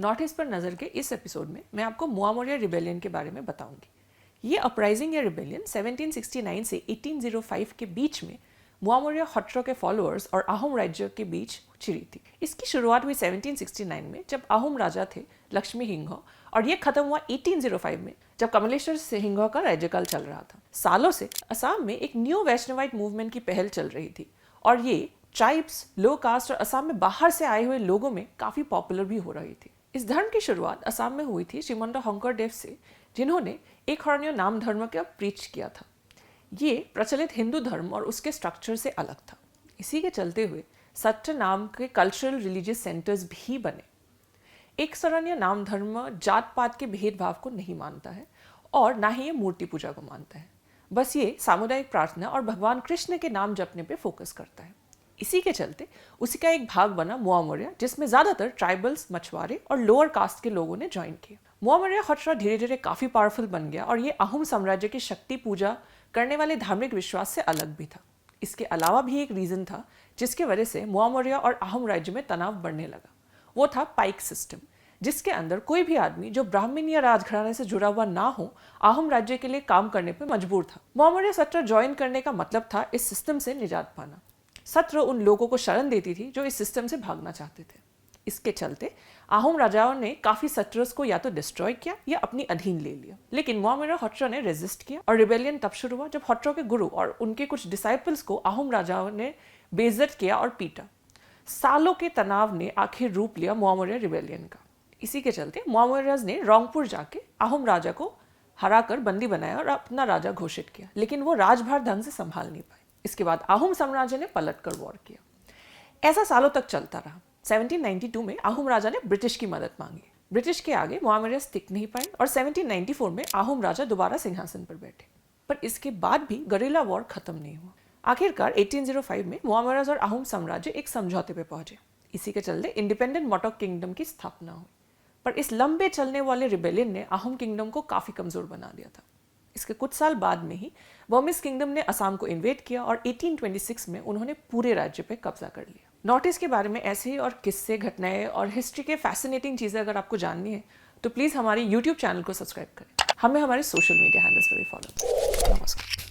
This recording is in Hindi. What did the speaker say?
नॉर्थ ईस्ट पर नज़र के इस एपिसोड में मैं आपको मुआमरिया रिबेलियन के बारे में बताऊंगी। ये अपराइजिंग या रिबेलियन 1769 से 1805 के बीच में मुआमरिया खट्रो के फॉलोअर्स और अहोम राज्य के बीच छिड़ी थी। इसकी शुरुआत हुई 1769 में जब अहोम राजा थे लक्ष्मी सिंह, और ये खत्म हुआ 1805 में जब कमलेश्वर सिंह का राज्यकाल चल रहा था। सालों से असम में एक न्यू वैष्णवाइट मूवमेंट की पहल चल रही थी और ये ट्राइब्स, लो कास्ट और असम में बाहर से आए हुए लोगों में काफ़ी पॉपुलर भी हो रही थी। इस धर्म की शुरुआत असम में हुई थी श्रीमंत शंकरदेव से, जिन्होंने एक हरणीय नाम धर्म का प्रीच किया था। ये प्रचलित हिंदू धर्म और उसके स्ट्रक्चर से अलग था। इसी के चलते हुए सत्र नाम के कल्चरल रिलीजियस सेंटर्स भी बने। एक शरणीय नाम धर्म जात पात के भेदभाव को नहीं मानता है और ना ही ये मूर्ति पूजा को मानता है। बस ये सामुदायिक प्रार्थना और भगवान कृष्ण के नाम जपने पे फोकस करता है। इसी के चलते उसी का एक भाग बना मुआमरिया, जिसमें ज्यादातर ट्राइबल्स, मछुआरे और लोअर कास्ट के लोगों ने ज्वाइन किया। मुआमरिया खट्रा धीरे धीरे काफी पावरफुल बन गया और ये अहोम साम्राज्य की शक्ति पूजा करने वाले धार्मिक विश्वास से अलग भी था। इसके अलावा भी एक रीजन था जिसकी वजह से मुआमरिया और अहोम राज्य में तनाव बढ़ने लगा। वो था पाइक सिस्टम, जिसके अंदर कोई भी आदमी जो ब्राह्मण या राजघराने से जुड़ा हुआ ना हो अहोम राज्य के लिए काम करने पर मजबूर था। मुआमरिया सत्र ज्वाइन करने का मतलब था इस सिस्टम से निजात पाना। सत्र उन लोगों को शरण देती थी जो इस सिस्टम से भागना चाहते थे। इसके चलते अहोम राजाओं ने काफी सत्रस को या तो डिस्ट्रॉय किया या अपनी अधीन ले लिया। लेकिन मुआमरिया खट्रो ने रेजिस्ट किया और रिबेलियन तब शुरू हुआ जब खट्रो के गुरु और उनके कुछ डिसाइपल्स को अहोम राजाओं ने बेइज्जत किया और पीटा। सालों के तनाव ने आखिर रूप लिया मुआमरिया रिबेलियन का। इसी के चलते मुआमरियाज ने रोंगपुर जाके अहोम राजा को हराकर बंदी बनाया और अपना राजा घोषित किया, लेकिन वो राजभार ढंग से संभाल नहीं पाए। इसके बाद अहोम साम्राज्य ने पलटकर वॉर किया। ऐसा सालों तक चलता रहा। 1792 में अहोम राजा ने ब्रिटिश की मदद मांगी। ब्रिटिश के आगे मुआमरिया टिक नहीं पाए और 1794 में अहोम राजा दोबारा सिंहासन पर बैठे, पर इसके बाद भी गरिल्ला वॉर खत्म नहीं हुआ। आखिरकार 1805 में मुआमरियाज और अहोम साम्राज्य एक समझौते पर पहुंचे। इसी के चलते इंडिपेंडेंट मोटोक किंगडम की स्थापना हुई, पर इस लंबे चलने वाले रिबेलियन ने अहोम किंगडम को काफी कमजोर बना दिया था। इसके कुछ साल बाद में ही बर्मिस किंगडम ने असम को इन्वेड किया और 1826 में उन्होंने पूरे राज्य पे कब्जा कर लिया। नॉर्थ ईस्ट के बारे में ऐसे ही और किस्से, घटनाएं और हिस्ट्री के फैसिनेटिंग चीजें अगर आपको जाननी है तो प्लीज हमारे YouTube चैनल को सब्सक्राइब करें। हमें हमारे सोशल मीडिया हैंडल्स पर भी फॉलो करें। नमस्कार।